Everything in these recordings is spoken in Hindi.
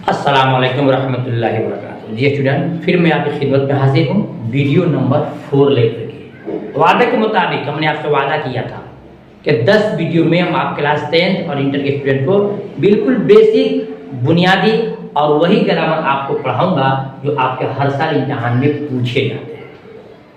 अस्सलाम वालेकुम रहमतुल्लाहि व बरकातुहू। जी स्टूडेंट, फिर मैं आपकी खिदमत में हाजिर हूँ वीडियो नंबर 4 लेकर के। वादे के मुताबिक हमने आपसे वादा किया था कि 10 वीडियो में हम आप क्लास 10th और इंटर के स्टूडेंट को बिल्कुल बेसिक बुनियादी और वही ग्रामर आपको पढ़ाऊंगा जो आपके हर साल इम्तिहान में पूछे जाते हैं।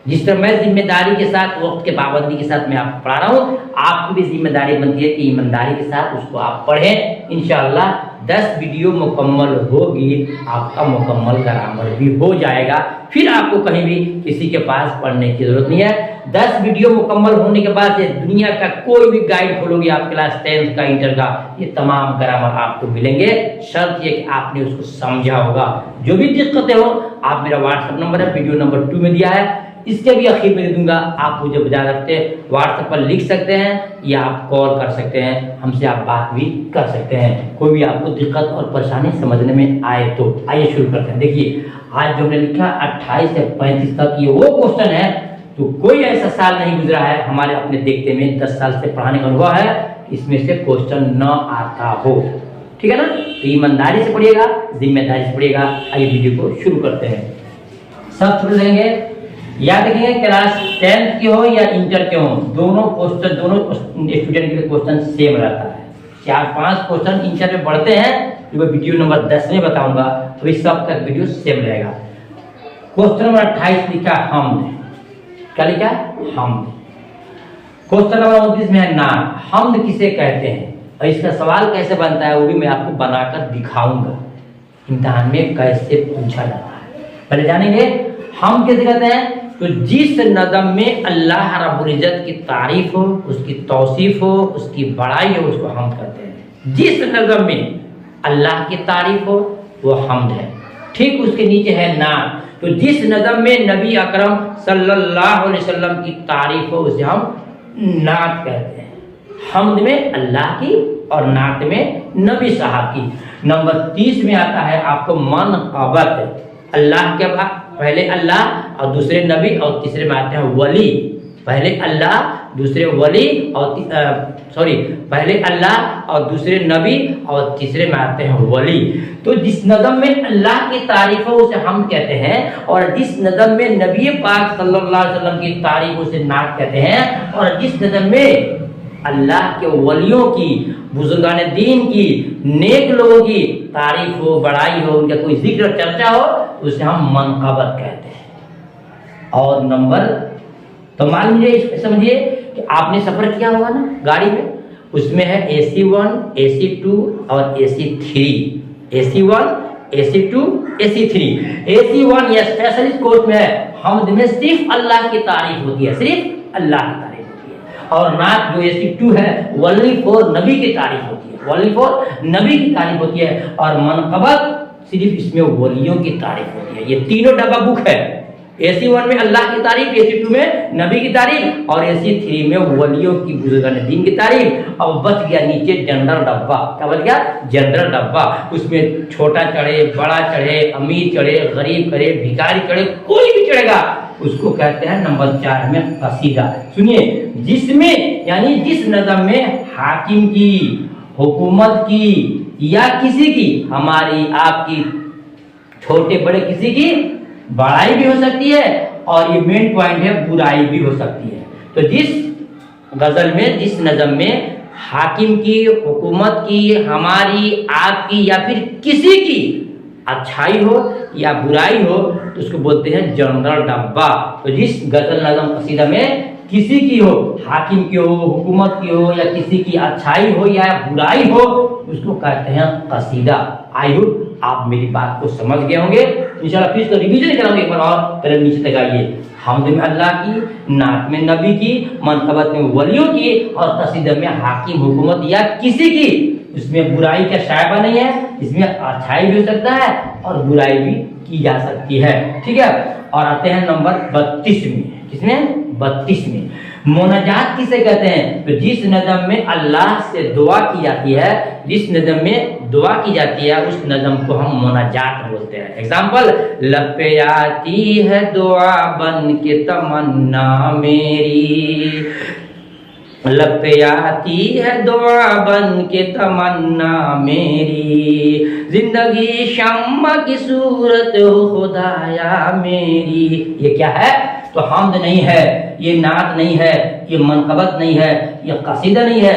जिस तरह मैं जिम्मेदारी के साथ वक्त के पाबंदी के साथ मैं आपको पढ़ा रहा हूँ, आपकी भी जिम्मेदारी बनती है कि ईमानदारी के साथ उसको आप पढ़ें। इंशाअल्लाह 10 वीडियो मुकम्मल होगी, आपका मुकम्मल ग्रामर भी हो जाएगा। फिर आपको कहीं भी किसी के पास पढ़ने की जरूरत नहीं है। 10 वीडियो मुकम्मल होने के बाद ये दुनिया का कोई भी गाइड खोलोगे आप क्लास 10th का, इंटर का, ये तमाम ग्रामर आपको मिलेंगे। शर्त ये कि आपने उसको समझा होगा। जो भी दिक्कतें हो, आप मेरा व्हाट्सएप नंबर है वीडियो नंबर 2 में दिया है, इसके भी आखिर में दे दूंगा। आप मुझे बजा सकते हैं, व्हाट्सएप पर लिख सकते हैं या आप कॉल कर सकते हैं, हमसे आप बात भी कर सकते हैं। कोई भी आपको दिक्कत और परेशानी समझने में आए तो आइए शुरू करते हैं। देखिए आज जो हमने लिखा 28 से 35 तक, ये वो क्वेश्चन है तो कोई ऐसा साल नहीं गुजरा है हमारे अपने देखते में 10 साल से पढ़ाने का अनुभव है, इसमें से क्वेश्चन न आता हो। ठीक है ना? तो ईमानदारी से पढ़िएगा, जिम्मेदारी से पढ़िएगा। आइए वीडियो को शुरू करते हैं। सब छोड़ देंगे, याद रखिए क्लास 10th के हो या इंटर के हो, दोनों क्वेश्चन दोनों स्टूडेंट के लिए क्वेश्चन सेम रहता है। 4-5 क्वेश्चन इंटर में बढ़ते हैं जो मैं वीडियो नंबर 10 में बताऊंगा, तो इस सब का वीडियो सेम रहेगा। क्वेश्चन नंबर 28 लिखा हमद। क्या लिखा? हमद। क्वेश्चन नंबर 29 में है नात। हमद किसे कहते हैं और इसका सवाल कैसे बनता है वो भी मैं आपको बनाकर दिखाऊंगा। इम्तिहान में कैसे पूछा जाता है पहले जानेंगे। हम कैसे कहते हैं? तो जिस नज़म में अल्लाह रब्बुल इज्जत की तारीफ हो, उसकी तौसीफ हो, उसकी बड़ाई हो, उसको हम कहते हैं। जिस नज़म में अल्लाह की तारीफ हो वो हमद है। ठीक उसके नीचे है नात। तो जिस नज़म में नबी अकरम सल्लल्लाहु अलैहि वसल्लम की तारीफ हो उसे हम नात कहते हैं। हमद में अल्लाह की और नात में नबी साहब की। नंबर 30 में आता है आपको मनक़बत। अल्लाह के बाद पहले अल्लाह और दूसरे नबी और तीसरे में आते हैं वली। पहले अल्लाह दूसरे वली और पहले अल्लाह और दूसरे नबी और तीसरे में आते हैं वली। तो जिस नज़म में अल्लाह की तारीफ हो उसे हम कहते हैं, और जिस नज़म में नबी पाक सल्लल्लाहु अलैहि वसल्लम की तारीफ उसे नात कहते हैं, और जिस नज़म में अल्लाह के वलियों की, बुजुर्गान दीन की, नेक लोगों की तारीफ हो, बड़ाई हो, उनका कोई जिक्र चर्चा हो, उसे हम मनक़बत कहते हैं। और नंबर तो मान लीजिए, समझिए कि आपने सफर किया होगा ना गाड़ी में, उसमें है AC1, AC2 और AC3। AC1, AC2, AC3। AC1 या स्पेशलिस्ट कोर्स में है, हमद में सिर्फ अल्लाह की तारीफ होती है, सिर्फ अल्लाह की तारीफ। और नात जो AC2 है वली फॉर नबी की तारीफ होती है, वली फॉर नबी की तारीफ होती है। और मनक़बत सिर्फ इसमें वलियों की तारीफ होती है। ये तीनों डब्बा बुक है। AC1 में अल्लाह की तारीफ, AC2 में नबी की तारीफ और AC3 में वलियों की, बुजुर्गान दीन की तारीफ। और बच गया नीचे जनरल डब्बा। क्या बच गया? जनरल डब्बा। उसमें छोटा चढ़े, बड़ा चढ़े, अमीर चढ़े, गरीब चढ़े, भिखारी चढ़े, कोई भी चढ़ेगा, उसको कहते हैं नंबर 4 में कसीदा। सुनिए, जिसमें यानी जिस नज़म में हाकिम की, हुकूमत की या किसी की, हमारी आपकी, छोटे बड़े किसी की बड़ाई भी हो सकती है, और ये मेन पॉइंट है बुराई भी हो सकती है। तो जिस गजल में, जिस नज़म में हाकिम की, हुकूमत की, हमारी, आपकी या फिर किसी की अच्छाई हो या बुराई हो तो उसको बोलते हैं जनरल डब्बा। तो जिस गजल नज़म कसीदा में किसी की हो, हाकिम की हो, हुकूमत की हो या किसी की अच्छाई हो या बुराई हो, उसको कहते हैं कसीदा। आई होप आप मेरी बात को समझ गए होंगे। इंशाल्लाह फिर इसका रिवीजन कराऊंगा एक बार और। पहले नीचे तक आइए। हमद में अल्लाह की, नात में नबी की, मनक़बत में वलियों की, और कसीदा में हाकिम, हुकूमत या किसी की। इसमें बुराई का शायबा नहीं है, इसमें अच्छाई भी हो सकता है और बुराई भी की जा सकती है। ठीक है? और आते हैं नंबर 32 में। किसमें? 32 में। मोनाजात किसे कहते हैं? तो जिस नज़म में अल्लाह से दुआ की जाती है, जिस नज़म में दुआ की जाती है, उस नज़म को हम मोनाजात बोलते हैं। एग्जाम्पल, लब पे आती है दुआ बन के तमन्ना मेरी, लब पे आती है दुआ बन के तमन्ना मेरी, जिंदगी शम्मा की सूरत हो खुदाया मेरी। ये क्या है? तो हमद नहीं है, ये नात नहीं है, ये मनकबत नहीं है, ये कसीदा नहीं है,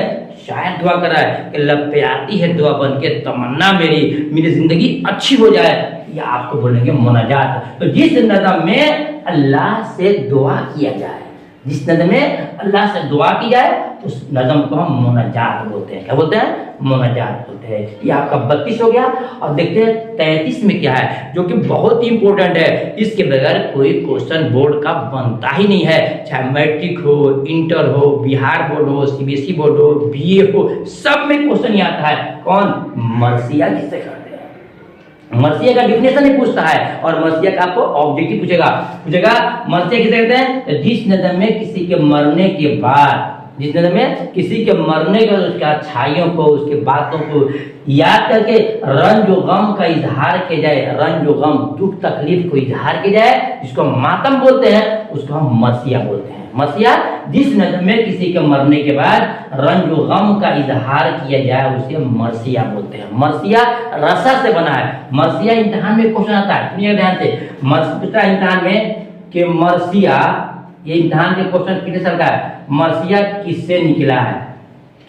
शायद दुआ कर रहा है कि लब पे आती है दुआ बन के तमन्ना मेरी जिंदगी अच्छी हो जाए, या आपको बोलेंगे मुनाजात। तो जिस नज़म में अल्लाह से दुआ किया जाए, जिस नज़म में अल्लाह से दुआ की जाए, उस नज़म को हम मुनाजात बोलते हैं। क्या बोलते हैं? मुनाजात बोलते हैं। ये आपका 32 हो गया। और देखते हैं 33 में क्या है, जो कि बहुत ही इंपॉर्टेंट है। इसके बगैर कोई क्वेश्चन बोर्ड का बनता ही नहीं है, चाहे मैट्रिक हो, इंटर हो, बिहार बोर्ड हो, सीबीएसई बोर्ड हो, बीए हो, सब में क्वेश्चन ही आता है। कौन? मर्सिया किसे कहते हैं? मर्सिया का डिफिनेशन ही पूछता है, और मर्सिया का आपको ऑब्जेक्टिव पूछेगा मर्सिया किसे कहते हैं? जिस नज़म में किसी के मरने के बाद, जिस नज़म में किसी के मरने के उसके अच्छाइयों को, उसके बातों को याद करके रंज और गम का इजहार किया जाए, रंज और गम, दुख तकलीफ को इजहार किया जाए, जिसको मातम बोलते हैं, उसको हम मर्सिया बोलते हैं। मर्सिया जिस नज़म में किसी के मरने के बाद रंज और गम का इजहार किया जाए, उसे मर्सिया बोलते हैं। मर्सिया रसा से बना है। मर्सिया इम्तिहान में क्वेश्चन आता है, सुनिए ध्यान से। मर्सिया इम्तिहान में कि मर्सिया, ये इम्तिहान के क्वेश्चन कितने साल का है? मर्सिया किससे निकला है?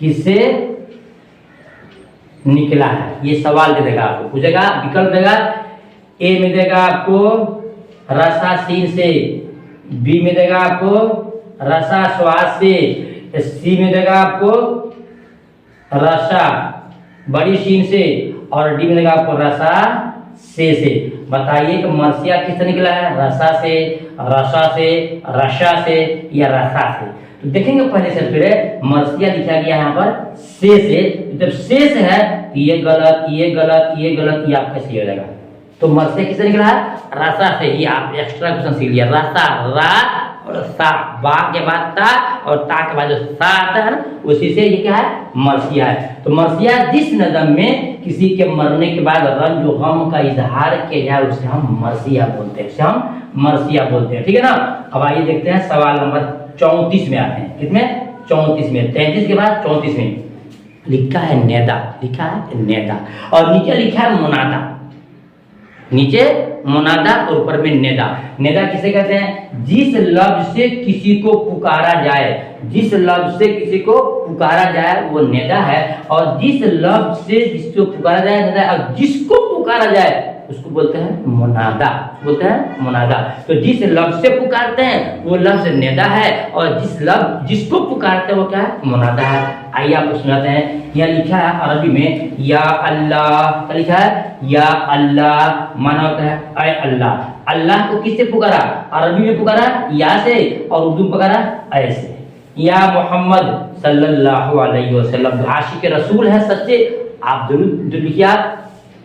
किससे निकला है? ये सवाल दे देगा आपको, पूछेगा, विकल्प देगा। ए में देगा आपको रसा सीन से, बी में देगा आपको रसा श्वास से, सी में देगा आपको रसा बड़ी सीन से, और डी में देगा आपको रसा से। बताइए कि मर्सिया किससे निकला है? रसा से, रसा से, रसा से या रसा से? तो देखेंगे पहले से फिर मर्सिया लिखा गया यहाँ पर से। जब से है तो ये गलत, ये गलत, ये गलत, ये आपका सही हो जाएगा। तो मर्सिया किससे निकला है? रसा से। ये आप एक्स्ट्रा क्वेश्चन सीख लिया। रसा, रा और सा, बा के बाद ता और ता के बाद जो सा आता है, उसी से ये क्या है? मर्सिया है। तो मर्सिया जिस नज़म में किसी के मरने के बाद रंज और गम का इजहार किया जाए, उसे हम मर्सिया बोलते हैं, उसे हम मर्सिया बोलते हैं। ठीक है ना? अब आइए देखते हैं सवाल नंबर 34 में आते हैं। किसमें? 34 में। 33 के बाद 34 में लिखा है नेदा, लिखा है नेदा, और नीचे लिखा है मुनादा। नीचे मुनादा और ऊपर में नेदा। नेदा किसे कहते हैं? जिस लफ्ज से किसी को पुकारा जाए, जिस लफ्ज से किसी को पुकारा जाए वो नेदा है, और जिस लफ्ज से जिसको पुकारा जाए नेदा, और जिसको पुकारा जाए उसको बोलते हैं मुनादा, बोलते हैं मुनादा। तो जिस लफ्ज से पुकारते हैं वो लफ्ज नेदा है, और जिसको पुकारते हैं वो क्या है? मुनादा है। आइए आपको सुनाते हैं। यहाँ लिखा है अरबी में या अल्लाह, क्या लिखा है? या अल्लाह माना होता है ऐ अल्लाह। अल्लाह को किससे पुकारा? अरबी में पुकारा या से, और उर्दू में पुकारा ऐसे। या मोहम्मद सल्लल्लाहु अलैहि वसल्लम, आशिक रसूल है सच्चे, आप जरूर लिखिए आप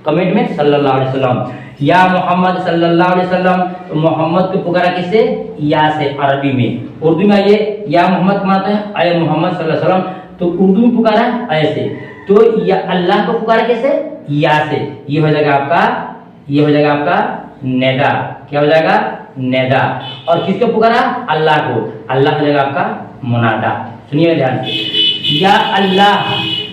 कमेंट में सल्लल्लाहु अलैहि वसल्लम। या मोहम्मद सल्लल्लाहु अलैहि वसल्लम, तो मोहम्मद को पुकारा किससे? या से, अरबी में। उर्दू में आइए, या मोहम्मद मानते हैं ऐ मोहम्मद सल्लल्लाहु अलैहि वसल्लम, तो उर्दू में पुकारा ऐसे। तो या अल्लाह को पुकारा कैसे? या से। ये हो जाएगा आपका, ये हो जाएगा आपका नेदा। क्या हो जाएगा? नेदा। और किसको पुकारा? अल्लाह को, अल्लाह हो जाएगा आपका मुनादा। सुनिए ध्यान से। या अल्लाह,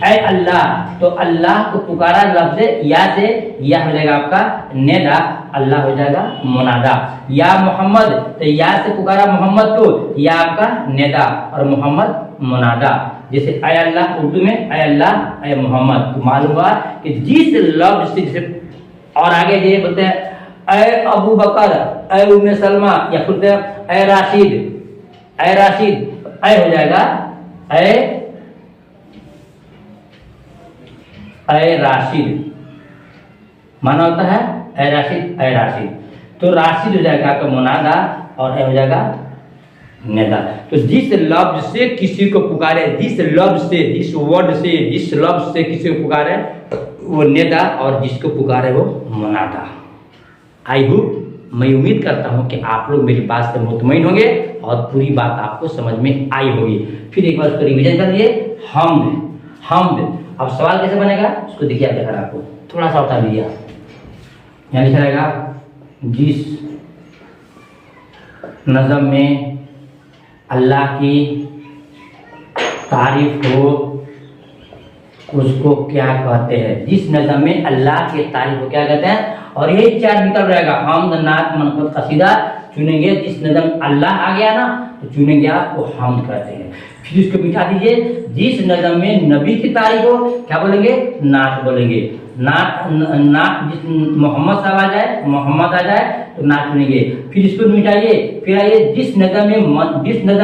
ऐ अल्लाह, तो अल्लाह को पुकारा लफ्ज़ या से, या हो जाएगा आपका नेदा, अल्लाह हो जाएगा मुनादा। या मोहम्मद, तो या से पुकारा मोहम्मद को, या आपका नेदा और मोहम्मद मुनादा। जैसे ऐ अल्लाह उर्दू में ऐ अल्लाह ऐ मोहम्मद, तो मालूम हुआ कि जिस लफ्ज़ से, जैसे और आगे ये बोलते हैं ऐ अबू बकर, ऐ उम्मे सलमा, या बोलते हैं ऐ राशिद, ऐ राशिद, ऐ हो जाएगा ऐ राशिद, माना होता है ऐ राशिद, ऐ राशिद। तो राशिद हो जाएगा आपका मुनादा, और ऐ हो जाएगा नेदा। तो जिस लफ्ज से किसी को पुकारे, जिस लफ्ज से, जिस वर्ड से, जिस लफ्ज से किसी को पुकारे वो नेदा, और जिसको पुकारे वो मुनादा। आई होप, मैं उम्मीद करता हूँ कि आप लोग मेरी बात से मुतमईन होंगे और पूरी बात आपको समझ में आई होगी। फिर एक बार उसको रिवीजन कर लिए। हम्द, हम्द। अब सवाल कैसे बनेगा उसको देखिए, आप देखा आपको थोड़ा सा बता दीजिए। यहाँ लिखा रहेगा जिस नज़म में अल्लाह की तारीफ हो उसको क्या कहते हैं। जिस नज़म में अल्लाह के तारीफ को क्या कहते हैं, और यही 4 विकल्प रहेगा, हम्द, नात, मनक़बत, कसीदा चुनेंगे। जिस नज़म अल्लाह आ गया ना तो चुनेंगे आप, वो हम्द कहते हैं। फिर इसको बिठा दीजिए, जिस नज़म में नबी की तारीफ हो क्या बोलेंगे, नात बोलेंगे। नात जिस मोहम्मद साहब आ जाए, मोहम्मद आ जाए तो नात चुनेंगे। फिर इसको मिटाइए, फिर आइए जिस नज़म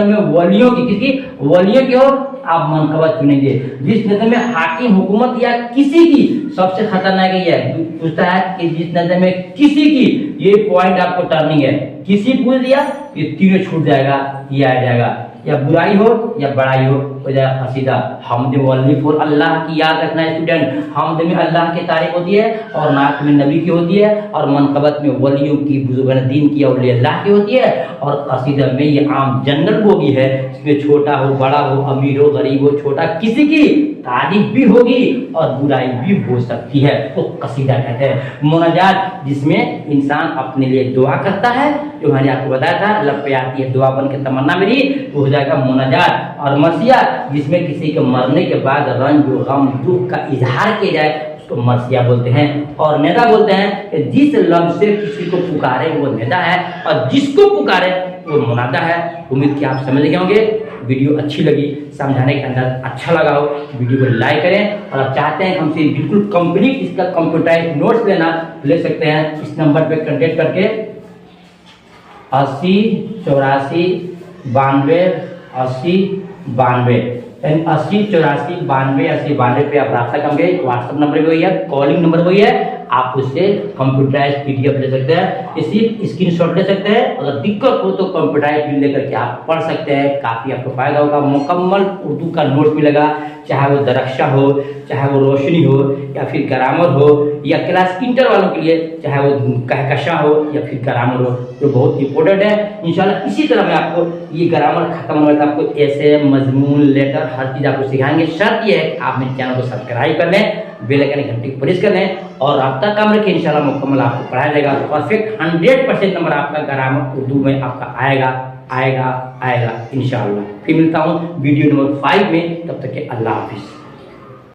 में वलियों की, किसकी वलियों की हो, आप मनक़बत चुनेंगे। जिस नज़म में हाकिम, हुकूमत या किसी की, सबसे खतरनाक ये है, पूछता है कि जिस नज़म में किसी की, ये पॉइंट आपको टर्निंग है, किसी पूछ दिया ये तीनों छूट जाएगा, ये आ जाएगा, या बुराई हो या बड़ाई हो जाएगा कसीदा। हमद वली फॉर अल्लाह की याद रखना है स्टूडेंट। हमद में अल्लाह की तारीफ होती है और नात में नबी की होती है, और मनक़बत में वलियों की, बुजुर्गान दीन की, औलिया अल्लाह की होती है, और कसीदा में ये आम जनरल बोगी है, इसमें छोटा हो, बड़ा हो, अमीर हो, गरीब हो, छोटा, किसी की तारीफ भी होगी और बुराई भी हो सकती है, तो कसीदा कहते हैं। मुनाजात जिसमें इंसान अपने लिए दुआ करता है, जो मैंने आपको बताया था, लब पे आती है दुआ बन के तमन्ना मेरी, तो हो जाएगा मुनाजात। और मरसिया जिसमें किसी के मरने के बाद रंज, गम, दुख का इजहार किया जाए, उसको मरसिया बोलते हैं। और नेदा बोलते हैं कि जिस लफ्ज से किसी को पुकारे वो नेदा है, और जिसको पुकारे वो मुनादा है। उम्मीद कि आप समझ गए होंगे। वीडियो अच्छी लगी, समझाने के अंदर अच्छा लगा हो, वीडियो को लाइक करें। और आप चाहते हैं हमसे बिल्कुल कंप्लीट इसका कंप्यूटराइज नोट्स लेना, ले सकते हैं इस नंबर पे कांटेक्ट करके 80 84 92 80 92 80 84 92 80 92 पे आप रब्ता करेंगे। व्हाट्सएप नंबर भी वही है, कॉलिंग नंबर वही है, आप उससे कंप्यूटराइज PDF ले सकते हैं, इसी स्क्रीनशॉट ले सकते हैं। अगर दिक्कत हो तो कंप्यूटराइज भी लेकर के आप पढ़ सकते हैं, काफ़ी आपको फायदा होगा। मुकम्मल उर्दू का नोट मिलेगा, चाहे वो दरख्शा हो, चाहे वो रोशनी हो, या फिर ग्रामर हो, या क्लास इंटर वालों के लिए चाहे वो कहकशा हो या फिर ग्रामर हो, जो बहुत इंपॉर्टेंट है। इंशाल्लाह इसी तरह मैं आपको ये ग्रामर खत्म होने तक आपको ऐसे मजमून, लेटर, हर चीज़ आपको सिखाएंगे। शर्त ये है कि आप मेरे चैनल को सब्सक्राइब कर लें, बेल आइकन घंटी को प्रेस कर लें, और रब्ता काम रखें। इंशाल्लाह मुकम्मल आपको पढ़ाया जाएगा, परफेक्ट 100% नंबर आपका ग्रामर उर्दू में आपका आएगा इंशाल्लाह। फिर मिलता हूँ वीडियो नंबर 5 में, तब तक के अल्लाह हाफिज़।